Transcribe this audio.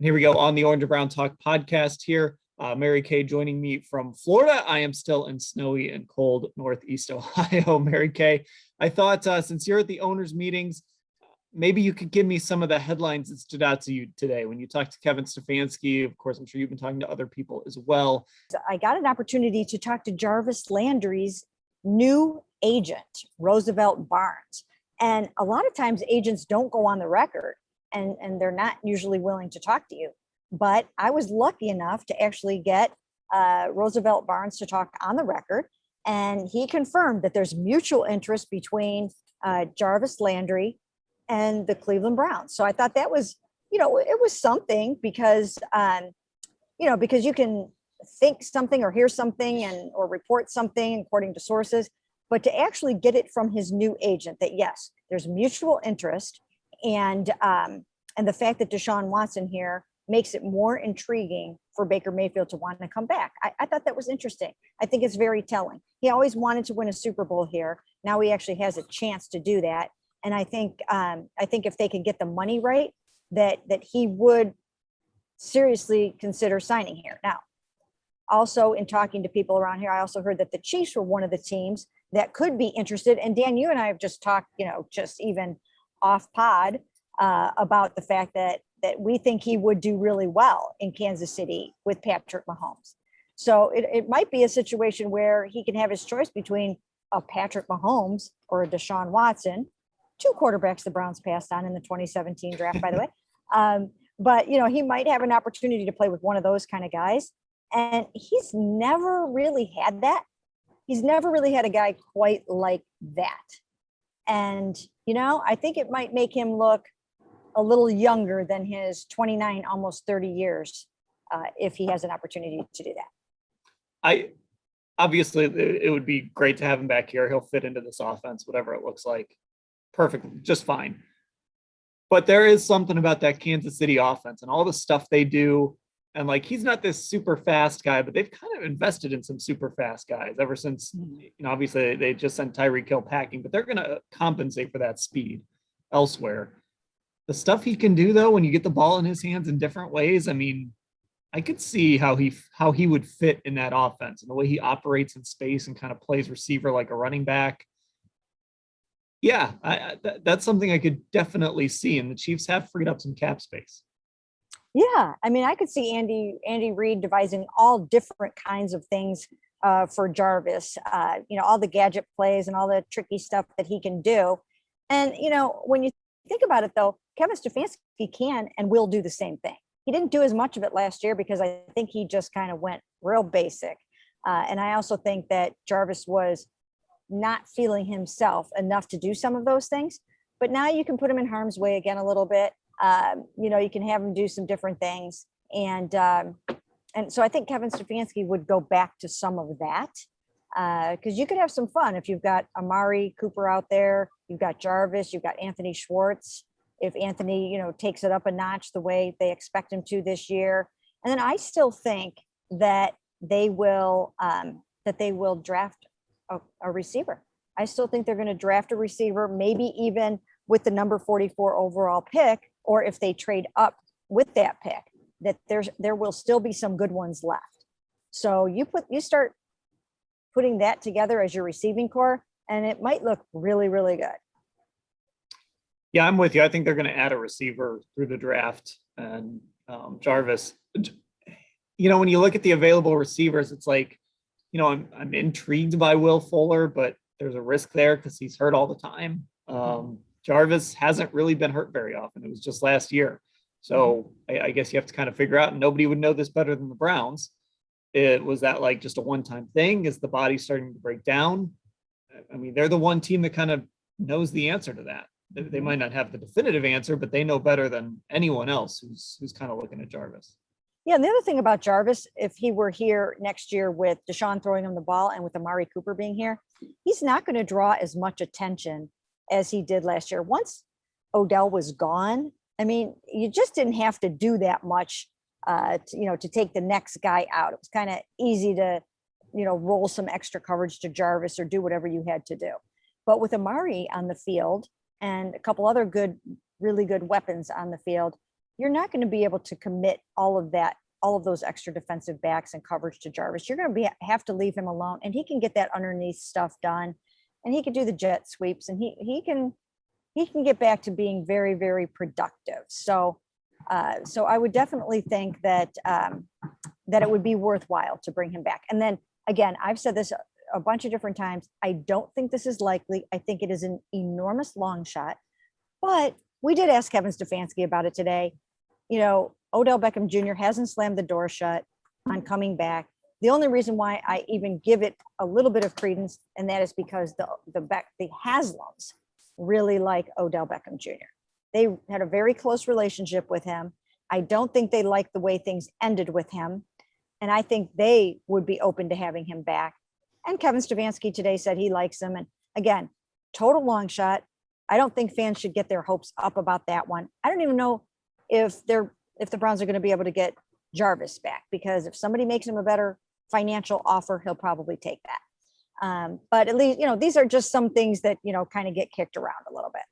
And here we go on the Orange and Brown Talk podcast here. Mary Kay joining me from Florida. I am still in snowy and cold Northeast Ohio. Mary Kay, I thought since you're at the owners' meetings, maybe you could give me some of the headlines that stood out to you today when you talked to Kevin Stefanski. Of course, I'm sure you've been talking to other people as well. I got an opportunity to talk to Jarvis Landry's new agent, Roosevelt Barnes. And a lot of times agents don't go on the record and they're not usually willing to talk to you. But I was lucky enough to actually get Roosevelt Barnes to talk on the record. And he confirmed that there's mutual interest between Jarvis Landry and the Cleveland Browns. So I thought that was, it was something because, because you can think something or hear something or report something according to sources, but to actually get it from his new agent that yes, there's mutual interest. And the fact that Deshaun Watson here makes it more intriguing for Baker Mayfield to want to come back. I thought that was interesting. I think it's very telling. He always wanted to win a Super Bowl here. Now he actually has a chance to do that. And I think if they could get the money right, that he would seriously consider signing here. Now, also in talking to people around here, I also heard that the Chiefs were one of the teams that could be interested. And Dan, you and I have just talked, just even off pod about the fact that we think he would do really well in Kansas City with Patrick Mahomes. So it might be a situation where he can have his choice between a Patrick Mahomes or a Deshaun Watson, two quarterbacks the Browns passed on in the 2017 draft, by the way. But, he might have an opportunity to play with one of those kind of guys. And he's never really had that. He's never really had a guy quite like that. And, I think it might make him look a little younger than his 29, almost 30 years, if he has an opportunity to do that. Obviously, it would be great to have him back here. He'll fit into this offense, whatever it looks like. Perfect, just fine. But there is something about that Kansas City offense and all the stuff they do. And he's not this super fast guy, but they've kind of invested in some super fast guys ever since, obviously they just sent Tyreek Hill packing, but they're going to compensate for that speed elsewhere. The stuff he can do, though, when you get the ball in his hands in different ways, I could see how he would fit in that offense and the way he operates in space and kind of plays receiver like a running back. Yeah, that's something I could definitely see. And the Chiefs have freed up some cap space. Yeah, I could see Andy Reid devising all different kinds of things for Jarvis. All the gadget plays and all the tricky stuff that he can do. And when you think about it, though, Kevin Stefanski can and will do the same thing. He didn't do as much of it last year because I think he just kind of went real basic. And I also think that Jarvis was not feeling himself enough to do some of those things. But now you can put him in harm's way again a little bit. You can have him do some different things. And so I think Kevin Stefanski would go back to some of that because you could have some fun if you've got Amari Cooper out there, you've got Jarvis, you've got Anthony Schwartz. If Anthony, takes it up a notch the way they expect him to this year. And then I still think that they will draft a receiver. I still think they're going to draft a receiver, maybe even with the number 44 overall pick, or if they trade up with that pick, that there will still be some good ones left. So you start putting that together as your receiving core, and it might look really, really good. Yeah, I'm with you. I think they're going to add a receiver through the draft. And Jarvis, when you look at the available receivers, it's I'm intrigued by Will Fuller, but there's a risk there because he's hurt all the time. Jarvis hasn't really been hurt very often. It was just last year. So I guess you have to kind of figure out, and nobody would know this better than the Browns. Was that just a one-time thing? Is the body starting to break down? They're the one team that kind of knows the answer to that. They might not have the definitive answer, but they know better than anyone else who's kind of looking at Jarvis. Yeah, and the other thing about Jarvis, if he were here next year with Deshaun throwing him the ball and with Amari Cooper being here, he's not going to draw as much attention as he did last year. Once Odell was gone, you just didn't have to do that much, to take the next guy out. It was kind of easy to, roll some extra coverage to Jarvis or do whatever you had to do. But with Amari on the field and a couple other really good weapons on the field, you're not going to be able to commit all of that, all of those extra defensive backs and coverage to Jarvis. You're going to have to leave him alone, and he can get that underneath stuff done, and he can do the jet sweeps, and he can get back to being very, very productive. So I would definitely think that that it would be worthwhile to bring him back. And then again, I've said this a bunch of different times. I don't think this is likely. I think it is an enormous long shot, but we did ask Kevin Stefanski about it today. You know, Odell Beckham Jr. hasn't slammed the door shut on coming back. The only reason why I even give it a little bit of credence, and that is because the Haslams really like Odell Beckham Jr. They had a very close relationship with him. I don't think they like the way things ended with him. And I think they would be open to having him back. And Kevin Stefanski today said he likes him. And again, total long shot. I don't think fans should get their hopes up about that one. I don't even know if the Browns are going to be able to get Jarvis back, because if somebody makes him a better financial offer, he'll probably take that. But at least, you know, these are just some things that, you know, kind of get kicked around a little bit.